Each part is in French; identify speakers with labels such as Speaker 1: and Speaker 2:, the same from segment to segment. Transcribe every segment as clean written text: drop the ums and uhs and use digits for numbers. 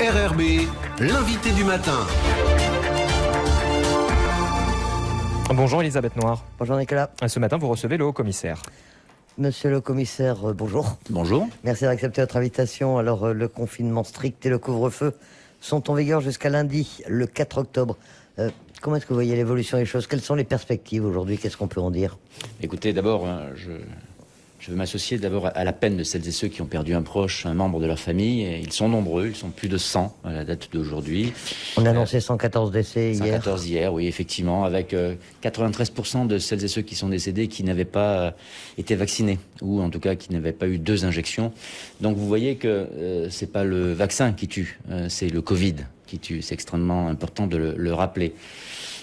Speaker 1: RRB, l'invité du matin.
Speaker 2: Bonjour Elisabeth Noir.
Speaker 3: Bonjour Nicolas.
Speaker 2: Ce matin, vous recevez le haut-commissaire.
Speaker 3: Monsieur le commissaire, bonjour.
Speaker 4: Bonjour.
Speaker 3: Merci d'accepter notre invitation. Alors, le confinement strict et le couvre-feu sont en vigueur jusqu'à lundi, le 4 octobre. Comment est-ce que vous voyez l'évolution des choses? Quelles sont les perspectives aujourd'hui? Qu'est-ce qu'on peut en dire?
Speaker 4: Écoutez, d'abord, je veux m'associer d'abord à la peine de celles et ceux qui ont perdu un proche, un membre de leur famille. Et ils sont nombreux, ils sont plus de 100 à la date d'aujourd'hui.
Speaker 3: On a annoncé 114 décès hier.
Speaker 4: 114 hier, oui, effectivement, avec 93% de celles et ceux qui sont décédés qui n'avaient pas été vaccinés, ou en tout cas qui n'avaient pas eu 2 injections. Donc vous voyez que c'est pas le vaccin qui tue, c'est le Covid qui tue. C'est extrêmement important de le rappeler.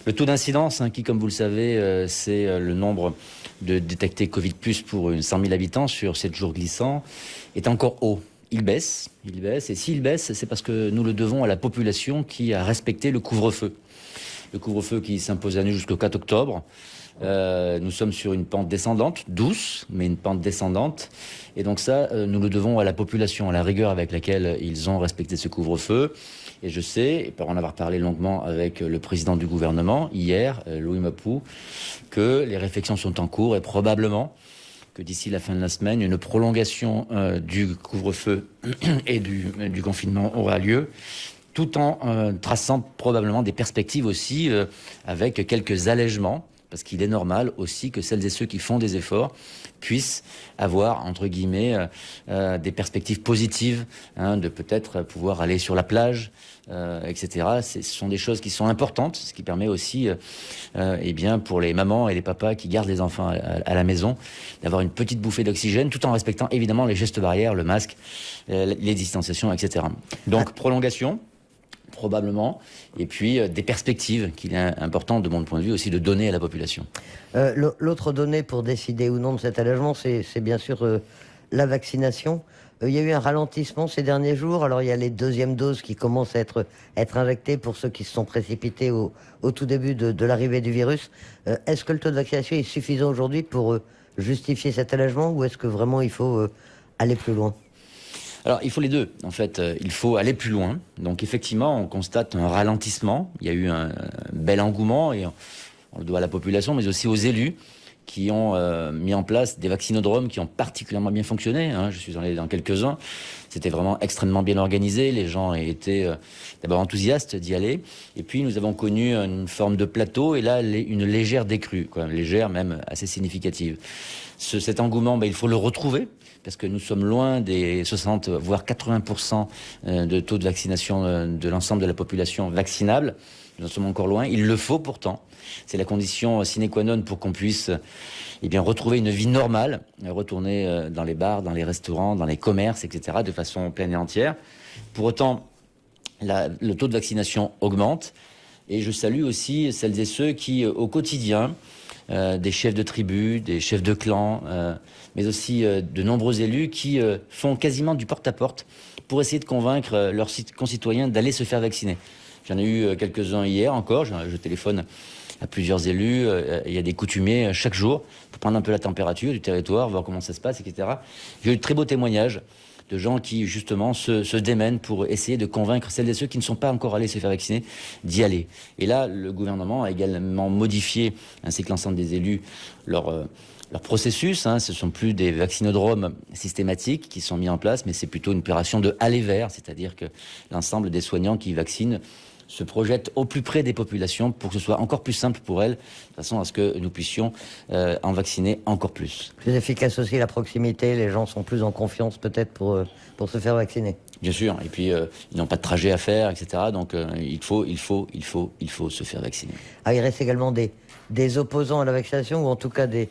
Speaker 4: Le taux d'incidence, qui, comme vous le savez, c'est le nombre de détectés Covid+ pour 100 000 habitants sur 7 jours glissants, est encore haut. Il baisse, et s'il baisse, c'est parce que nous le devons à la population qui a respecté le couvre-feu. Le couvre-feu qui s'impose à nous jusqu'au 4 octobre. Nous sommes sur une pente descendante, douce, mais une pente descendante. Et donc ça, nous le devons à la population, à la rigueur avec laquelle ils ont respecté ce couvre-feu. Et je sais, et pour en avoir parlé longuement avec le président du gouvernement, hier, Louis Mapou, que les réflexions sont en cours et probablement que d'ici la fin de la semaine, une prolongation du couvre-feu et du confinement aura lieu, tout en traçant probablement des perspectives aussi avec quelques allègements, parce qu'il est normal aussi que celles et ceux qui font des efforts puissent avoir, entre guillemets, des perspectives positives, de peut-être pouvoir aller sur la plage, etc. Ce sont des choses qui sont importantes, ce qui permet aussi, pour les mamans et les papas qui gardent les enfants à la maison, d'avoir une petite bouffée d'oxygène, tout en respectant évidemment les gestes barrières, le masque, les distanciations, etc. Donc, prolongation, probablement, et puis des perspectives qu'il est important, de mon point de vue, aussi de donner à la population.
Speaker 3: L'autre donnée pour décider ou non de cet allègement, c'est bien sûr la vaccination. Il y a eu un ralentissement ces derniers jours. Alors, il y a les deuxièmes doses qui commencent à être injectées pour ceux qui se sont précipités au tout début de l'arrivée du virus. Est-ce que le taux de vaccination est suffisant aujourd'hui pour justifier cet allègement, ou est-ce que vraiment il faut aller plus loin?
Speaker 4: Alors, il faut les deux. En fait, il faut aller plus loin. Donc, effectivement, on constate un ralentissement. Il y a eu un bel engouement, et on le doit à la population, mais aussi aux élus qui ont mis en place des vaccinodromes qui ont particulièrement bien fonctionné. Je suis allé dans quelques-uns. C'était vraiment extrêmement bien organisé. Les gens étaient d'abord enthousiastes d'y aller. Et puis, nous avons connu une forme de plateau, et là, une légère décrue, légère, même assez significative. Cet engouement, il faut le retrouver, parce que nous sommes loin des 60, voire 80% de taux de vaccination de l'ensemble de la population vaccinable. Nous en sommes encore loin. Il le faut pourtant. C'est la condition sine qua non pour qu'on puisse retrouver une vie normale, retourner dans les bars, dans les restaurants, dans les commerces, etc., de façon pleine et entière. Pour autant, le taux de vaccination augmente. Et je salue aussi celles et ceux qui, au quotidien, des chefs de tribu, des chefs de clan, mais aussi de nombreux élus qui font quasiment du porte-à-porte pour essayer de convaincre leurs concitoyens d'aller se faire vacciner. J'en ai eu quelques-uns hier encore, je téléphone à plusieurs élus, il y a des coutumiers chaque jour pour prendre un peu la température du territoire, voir comment ça se passe, etc. J'ai eu de très beaux témoignages de gens qui, justement, se démènent pour essayer de convaincre celles et ceux qui ne sont pas encore allés se faire vacciner d'y aller. Et là, le gouvernement a également modifié, ainsi que l'ensemble des élus, leur processus. Ce ne sont plus des vaccinodromes systématiques qui sont mis en place, mais c'est plutôt une opération de aller vers, c'est-à-dire que l'ensemble des soignants qui vaccinent se projettent au plus près des populations pour que ce soit encore plus simple pour elles, de façon à ce que nous puissions en vacciner encore plus.
Speaker 3: Plus efficace aussi la proximité, les gens sont plus en confiance peut-être pour se faire vacciner.
Speaker 4: Bien sûr, et puis ils n'ont pas de trajet à faire, etc. Donc il faut se faire vacciner.
Speaker 3: Ah, il reste également des opposants à la vaccination, ou en tout cas des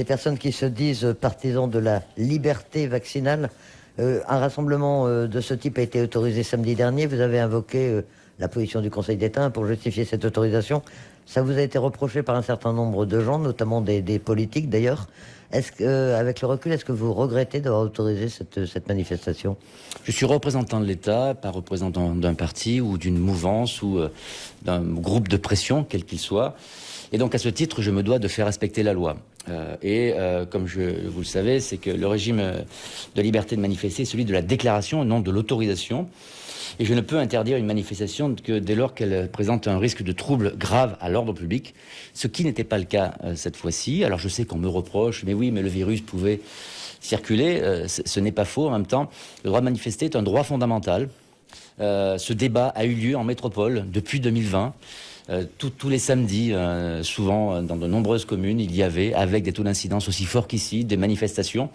Speaker 3: personnes qui se disent partisans de la liberté vaccinale. Un rassemblement de ce type a été autorisé samedi dernier. Vous avez invoqué la position du Conseil d'État pour justifier cette autorisation. Ça vous a été reproché par un certain nombre de gens, notamment des politiques d'ailleurs. Est-ce que, avec le recul, est-ce que vous regrettez d'avoir autorisé cette manifestation?
Speaker 4: Je suis représentant de l'État, pas représentant d'un parti ou d'une mouvance ou d'un groupe de pression, quel qu'il soit. Et donc, à ce titre, je me dois de faire respecter la loi. Comme vous le savez, c'est que le régime de liberté de manifester est celui de la déclaration et non de l'autorisation. Et je ne peux interdire une manifestation que dès lors qu'elle présente un risque de trouble grave à l'ordre public, ce qui n'était pas le cas cette fois-ci. Alors je sais qu'on me reproche, mais oui, mais le virus pouvait circuler. Ce n'est pas faux. En même temps, le droit de manifester est un droit fondamental. Ce débat a eu lieu en métropole depuis 2020. Tous les samedis, souvent dans de nombreuses communes, il y avait, avec des taux d'incidence aussi forts qu'ici, des manifestations.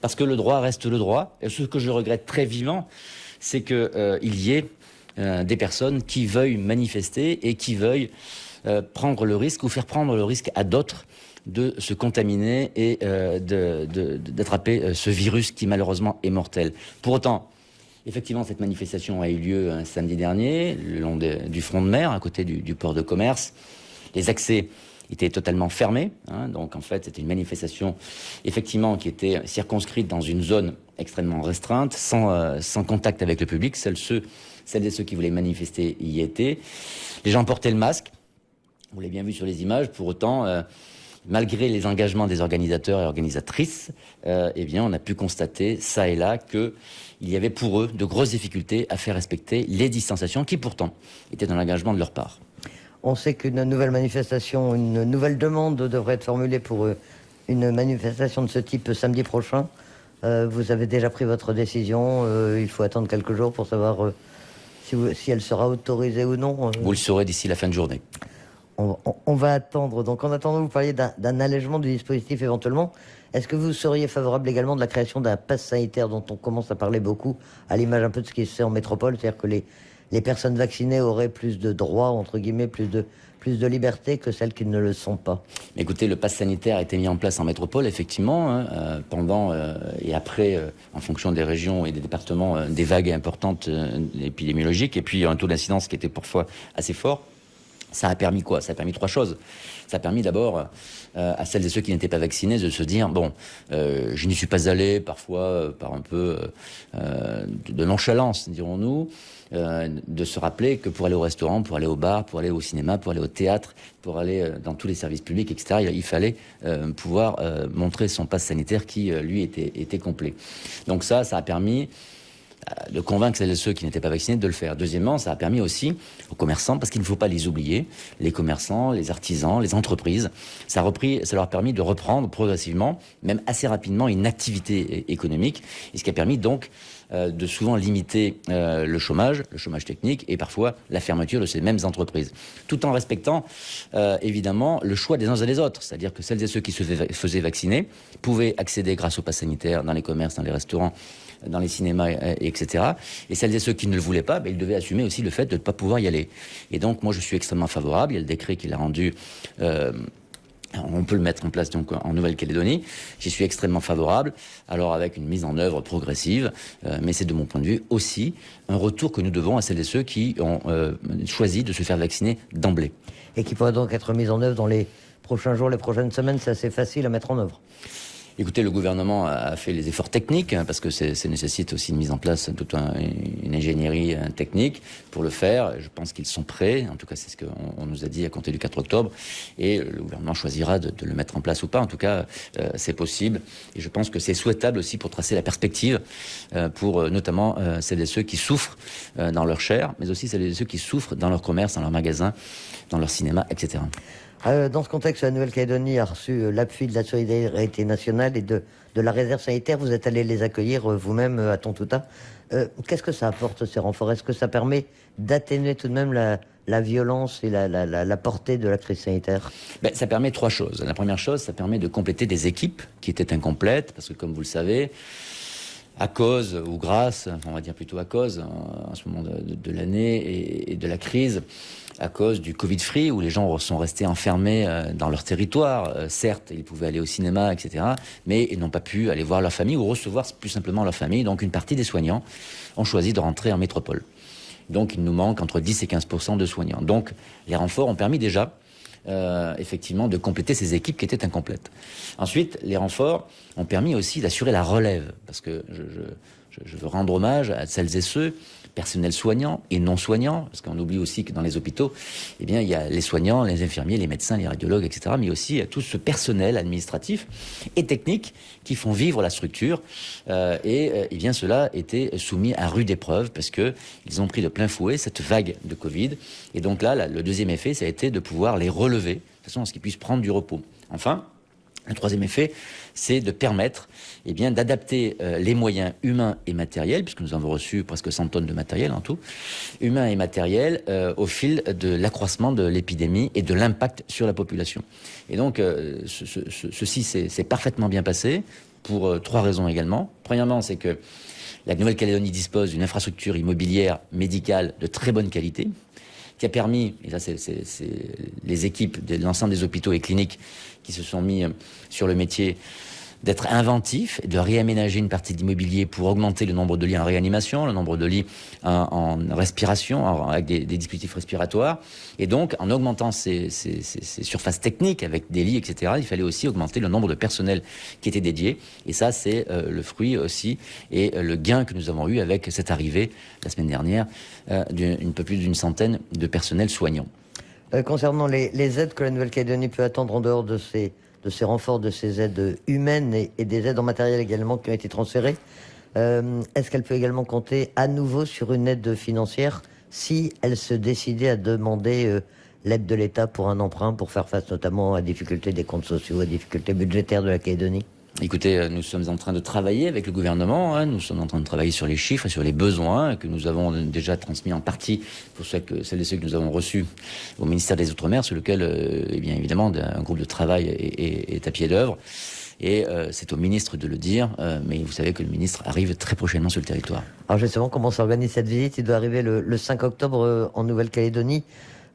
Speaker 4: Parce que le droit reste le droit. Et ce que je regrette très vivement, c'est qu'il y ait des personnes qui veuillent manifester et qui veuillent prendre le risque ou faire prendre le risque à d'autres de se contaminer et d'attraper ce virus qui malheureusement est mortel. Pour autant, effectivement, cette manifestation a eu lieu un samedi dernier, le long du front de mer, à côté du port de commerce. Les accès étaient totalement fermés. Donc, en fait, c'était une manifestation, effectivement, qui était circonscrite dans une zone extrêmement restreinte, sans contact avec le public. Celles et ceux qui voulaient manifester y étaient. Les gens portaient le masque. Vous l'avez bien vu sur les images. Pour autant, malgré les engagements des organisateurs et organisatrices, on a pu constater, ça et là, qu'il y avait pour eux de grosses difficultés à faire respecter les distanciations qui, pourtant, étaient dans l'engagement de leur part.
Speaker 3: On sait qu'une nouvelle manifestation, une nouvelle demande devrait être formulée pour une manifestation de ce type samedi prochain. Vous avez déjà pris votre décision. Il faut attendre quelques jours pour savoir si elle sera autorisée ou non.
Speaker 4: Vous le saurez d'ici la fin de journée.
Speaker 3: On va attendre. Donc, en attendant, vous parliez d'un allègement du dispositif éventuellement. Est-ce que vous seriez favorable également de la création d'un pass sanitaire dont on commence à parler beaucoup, à l'image un peu de ce qui se fait en métropole, c'est-à-dire que les personnes vaccinées auraient plus de droits, entre guillemets, plus de liberté que celles qui ne le sont pas?
Speaker 4: Écoutez, le pass sanitaire a été mis en place en métropole, effectivement, pendant et après, en fonction des régions et des départements, des vagues importantes épidémiologiques, et puis un taux d'incidence qui était parfois assez fort. Ça a permis quoi? Ça a permis trois choses. Ça a permis d'abord à celles et ceux qui n'étaient pas vaccinés de se dire je n'y suis pas allé, parfois par un peu de nonchalance, dirons-nous, de se rappeler que pour aller au restaurant, pour aller au bar, pour aller au cinéma, pour aller au théâtre, pour aller dans tous les services publics, etc., il fallait pouvoir montrer son passe sanitaire qui, lui, était complet. Donc ça a permis de convaincre celles et ceux qui n'étaient pas vaccinés de le faire. Deuxièmement, ça a permis aussi aux commerçants, parce qu'il ne faut pas les oublier, les commerçants, les artisans, les entreprises, ça leur a permis de reprendre progressivement, même assez rapidement, une activité économique, et ce qui a permis donc de souvent limiter le chômage technique, et parfois la fermeture de ces mêmes entreprises, tout en respectant évidemment le choix des uns et des autres, c'est-à-dire que celles et ceux qui se faisaient vacciner pouvaient accéder grâce au pass sanitaire dans les commerces, dans les restaurants, dans les cinémas, etc. Et celles et ceux qui ne le voulaient pas, ils devaient assumer aussi le fait de ne pas pouvoir y aller. Et donc, moi, je suis extrêmement favorable. Il y a le décret qui l'a rendu... on peut le mettre en place donc en Nouvelle-Calédonie. J'y suis extrêmement favorable, alors avec une mise en œuvre progressive, mais c'est de mon point de vue aussi un retour que nous devons à celles et ceux qui ont choisi de se faire vacciner d'emblée.
Speaker 3: Et qui pourrait donc être mise en œuvre dans les prochains jours, les prochaines semaines. C'est assez facile à mettre en œuvre.
Speaker 4: Écoutez, le gouvernement a fait les efforts techniques, parce que ça nécessite aussi une mise en place toute une ingénierie technique pour le faire. Je pense qu'ils sont prêts, en tout cas c'est ce qu'on nous a dit à compter du 4 octobre, et le gouvernement choisira de le mettre en place ou pas. En tout cas, c'est possible, et je pense que c'est souhaitable aussi pour tracer la perspective pour notamment celles et ceux qui souffrent dans leur chair, mais aussi celles et ceux qui souffrent dans leur commerce, dans leur magasin, dans leur cinéma, etc.
Speaker 3: Dans ce contexte, la Nouvelle-Calédonie a reçu l'appui de la solidarité nationale et de la réserve sanitaire. Vous êtes allé les accueillir vous-même à Tontouta. Qu'est-ce que ça apporte, ces renforts? Est-ce que ça permet d'atténuer tout de même la violence et la portée de la crise sanitaire?
Speaker 4: Ça permet trois choses. La première chose, ça permet de compléter des équipes qui étaient incomplètes, parce que comme vous le savez, à cause ou grâce, on va dire plutôt à cause, en ce moment de l'année et de la crise, à cause du Covid-free, où les gens sont restés enfermés dans leur territoire. Certes, ils pouvaient aller au cinéma, etc., mais ils n'ont pas pu aller voir leur famille ou recevoir plus simplement leur famille. Donc une partie des soignants ont choisi de rentrer en métropole. Donc il nous manque entre 10 et 15% de soignants. Donc les renforts ont permis déjà effectivement de compléter ces équipes qui étaient incomplètes. Ensuite, les renforts ont permis aussi d'assurer la relève, parce que je veux rendre hommage à celles et ceux personnel soignant et non soignant, parce qu'on oublie aussi que dans les hôpitaux, eh bien, il y a les soignants, les infirmiers, les médecins, les radiologues, etc., mais aussi tout ce personnel administratif et technique qui font vivre la structure. Eh bien, cela était soumis à rude épreuve parce que ils ont pris de plein fouet cette vague de Covid. Et donc là, le deuxième effet, ça a été de pouvoir les relever, de façon à ce qu'ils puissent prendre du repos. Enfin, le troisième effet, c'est de permettre d'adapter les moyens humains et matériels, puisque nous avons reçu presque 100 tonnes de matériel en tout, humains et matériels, au fil de l'accroissement de l'épidémie et de l'impact sur la population. Et donc, ceci s'est parfaitement bien passé, pour 3 raisons également. Premièrement, c'est que la Nouvelle-Calédonie dispose d'une infrastructure immobilière médicale de très bonne qualité, qui a permis, et ça c'est les équipes de l'ensemble des hôpitaux et cliniques qui se sont mis sur le métier, d'être inventifs et de réaménager une partie de l'immobilier pour augmenter le nombre de lits en réanimation, le nombre de lits en respiration, avec des dispositifs respiratoires. Et donc, en augmentant ces surfaces techniques avec des lits, etc., il fallait aussi augmenter le nombre de personnels qui étaient dédiés. Et ça, c'est le fruit aussi et le gain que nous avons eu avec cette arrivée, la semaine dernière, d'un peu plus d'une centaine de personnels soignants.
Speaker 3: Concernant les aides que la Nouvelle-Calédonie peut attendre en dehors de ces renforts, de ces aides humaines et des aides en matériel également qui ont été transférées, est-ce qu'elle peut également compter à nouveau sur une aide financière si elle se décidait à demander l'aide de l'État pour un emprunt, pour faire face notamment à la difficulté des comptes sociaux, à la difficulté budgétaire de la Calédonie?
Speaker 4: Écoutez, nous sommes en train de travailler avec le gouvernement, nous sommes en train de travailler sur les chiffres et sur les besoins que nous avons déjà transmis en partie pour celles et ceux que nous avons reçus au ministère des Outre-mer, sur lequel, eh bien évidemment, un groupe de travail est à pied d'œuvre. Et c'est au ministre de le dire, mais vous savez que le ministre arrive très prochainement sur le territoire.
Speaker 3: Alors justement, comment s'organise cette visite? Il doit arriver le 5 octobre en Nouvelle-Calédonie.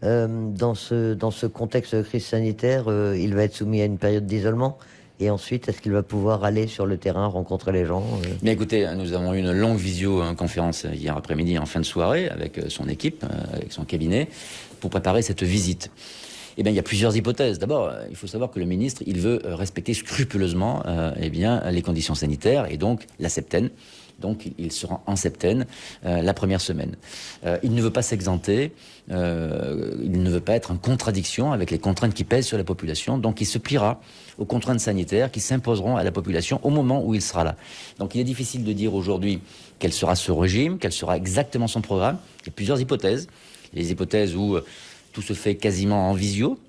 Speaker 3: Dans ce contexte de crise sanitaire, il va être soumis à une période d'isolement. Et ensuite, est-ce qu'il va pouvoir aller sur le terrain, rencontrer les gens?
Speaker 4: Bien écoutez, nous avons eu une longue visio-conférence hier après-midi en fin de soirée avec son équipe, avec son cabinet, pour préparer cette visite. Eh bien, il y a plusieurs hypothèses. D'abord, il faut savoir que le ministre, il veut respecter scrupuleusement les conditions sanitaires et donc la septaine. Donc, il sera en septaine la première semaine. Il ne veut pas s'exenter, il ne veut pas être en contradiction avec les contraintes qui pèsent sur la population. Donc, il se pliera aux contraintes sanitaires qui s'imposeront à la population au moment où il sera là. Donc, il est difficile de dire aujourd'hui quel sera ce régime, quel sera exactement son programme. Il y a plusieurs hypothèses. Les hypothèses où tout se fait quasiment en visio,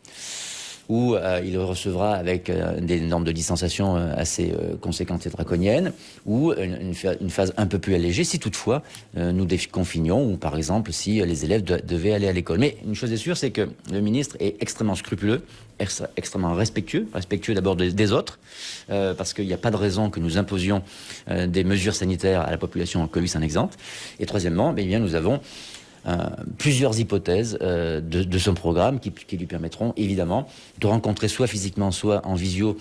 Speaker 4: où il recevra avec des normes de distanciation assez conséquentes et draconiennes, ou une phase un peu plus allégée, si toutefois nous déconfinions, ou par exemple si les élèves devaient aller à l'école. Mais une chose est sûre, c'est que le ministre est extrêmement scrupuleux, extrêmement respectueux d'abord des autres, parce qu'il n'y a pas de raison que nous imposions des mesures sanitaires à la population que lui s'en exempte. Et troisièmement, bien, nous avons plusieurs hypothèses de son programme qui lui permettront évidemment de rencontrer soit physiquement, soit en visio,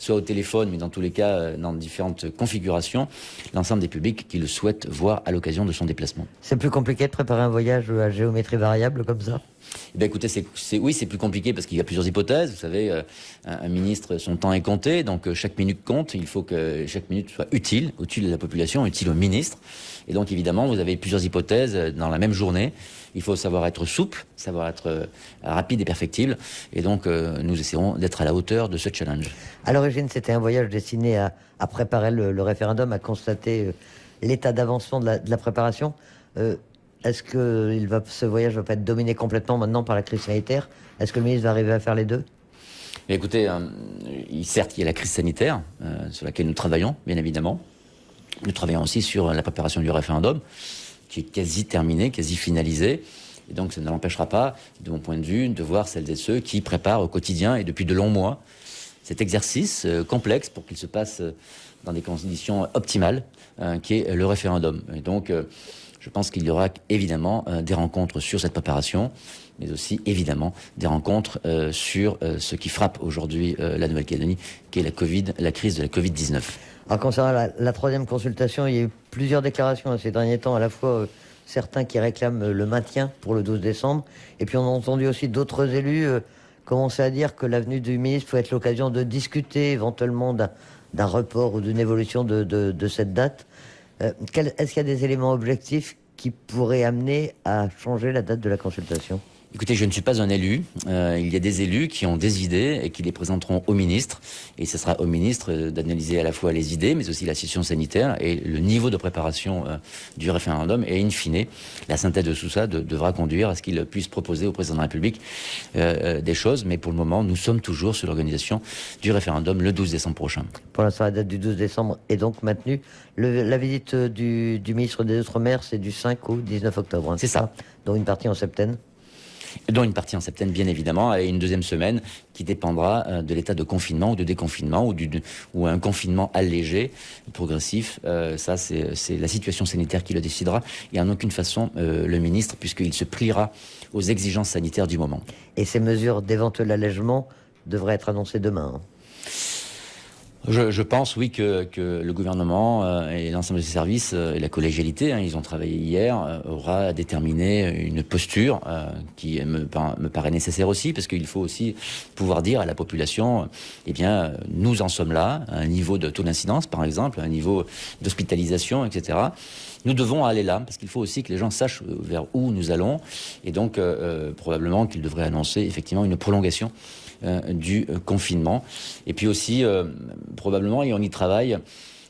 Speaker 4: soit au téléphone, mais dans tous les cas dans différentes configurations, l'ensemble des publics qui le souhaitent voir à l'occasion de son déplacement.
Speaker 3: C'est plus compliqué de préparer un voyage à géométrie variable comme ça?
Speaker 4: Eh bien, écoutez, oui, c'est plus compliqué parce qu'il y a plusieurs hypothèses. Vous savez, un ministre, son temps est compté, donc chaque minute compte. Il faut que chaque minute soit utile à la population, utile au ministre. Et donc, évidemment, vous avez plusieurs hypothèses dans la même journée. Il faut savoir être souple, savoir être rapide et perfectible. Et donc, nous essaierons d'être à la hauteur de ce challenge. À
Speaker 3: l'origine, c'était un voyage destiné à préparer le référendum, à constater l'état d'avancement de la préparation. Est-ce que ce voyage ne va pas être dominé complètement maintenant par la crise sanitaire? Est-ce que le ministre va arriver à faire les deux?
Speaker 4: Écoutez, certes, il y a la crise sanitaire sur laquelle nous travaillons, bien évidemment. Nous travaillons aussi sur la préparation du référendum, qui est quasi terminée, quasi finalisée. Et donc, ça ne l'empêchera pas, de mon point de vue, de voir celles et ceux qui préparent au quotidien et depuis de longs mois cet exercice complexe pour qu'il se passe dans des conditions optimales, qui est le référendum. Et donc, je pense qu'il y aura évidemment des rencontres sur cette préparation, mais aussi évidemment des rencontres sur ce qui frappe aujourd'hui la Nouvelle-Calédonie, qui est la crise de la Covid-19.
Speaker 3: Alors concernant la troisième consultation, il y a eu plusieurs déclarations ces derniers temps, à la fois certains qui réclament le maintien pour le 12 décembre, et puis on a entendu aussi d'autres élus commencer à dire que l'avenue du ministre peut être l'occasion de discuter éventuellement d'un report ou d'une évolution de cette date. Est-ce qu'il y a des éléments objectifs qui pourrait amener à changer la date de la consultation?
Speaker 4: Écoutez, je ne suis pas un élu. Il y a des élus qui ont des idées et qui les présenteront au ministre. Et ce sera au ministre d'analyser à la fois les idées, mais aussi la situation sanitaire et le niveau de préparation du référendum. Et in fine, la synthèse de tout ça devra conduire à ce qu'il puisse proposer au président de la République des choses. Mais pour le moment, nous sommes toujours sur l'organisation du référendum le 12 décembre prochain.
Speaker 3: Pour l'instant, la date du 12 décembre est donc maintenue. La visite du ministre des Outre-mer, c'est du 5 au 19 octobre. Hein,
Speaker 4: c'est ça.
Speaker 3: Dont une partie en septembre.
Speaker 4: Dont une partie en septembre, bien évidemment, et une deuxième semaine qui dépendra de l'état de confinement ou de déconfinement ou un confinement allégé, progressif. Ça, c'est la situation sanitaire qui le décidera et en aucune façon le ministre, puisqu'il se pliera aux exigences sanitaires du moment.
Speaker 3: Et ces mesures d'éventuel allègement devraient être annoncées demain. Hein.
Speaker 4: Je pense, oui, que le gouvernement et l'ensemble de ses services et la collégialité, ils ont travaillé hier, aura déterminé une posture qui me paraît nécessaire aussi, parce qu'il faut aussi pouvoir dire à la population, eh bien, nous en sommes là, à un niveau de taux d'incidence, par exemple, à un niveau d'hospitalisation, etc. Nous devons aller là, parce qu'il faut aussi que les gens sachent vers où nous allons, et donc probablement qu'ils devraient annoncer effectivement une prolongation du confinement. Et puis aussi, probablement, et on y travaille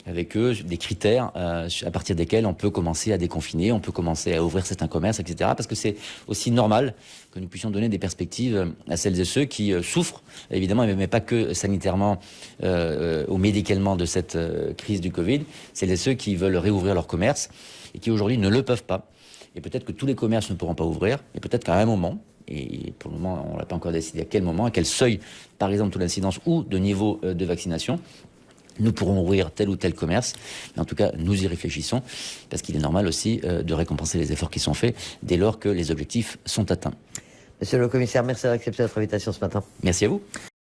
Speaker 4: avec eux, des critères à partir desquels on peut commencer à déconfiner, on peut commencer à ouvrir certains commerces, etc. Parce que c'est aussi normal que nous puissions donner des perspectives à celles et ceux qui souffrent, évidemment, mais pas que sanitairement ou médicalement de cette crise du Covid. Celles et ceux qui veulent réouvrir leur commerce et qui aujourd'hui ne le peuvent pas. Et peut-être que tous les commerces ne pourront pas ouvrir, et peut-être qu'à un moment, et pour le moment, on n'a pas encore décidé à quel moment, à quel seuil, par exemple, taux d'incidence ou de niveau de vaccination, nous pourrons ouvrir tel ou tel commerce. Mais en tout cas, nous y réfléchissons, parce qu'il est normal aussi de récompenser les efforts qui sont faits dès lors que les objectifs sont atteints.
Speaker 3: Monsieur le commissaire, merci d'avoir accepté notre invitation ce matin.
Speaker 4: Merci à vous.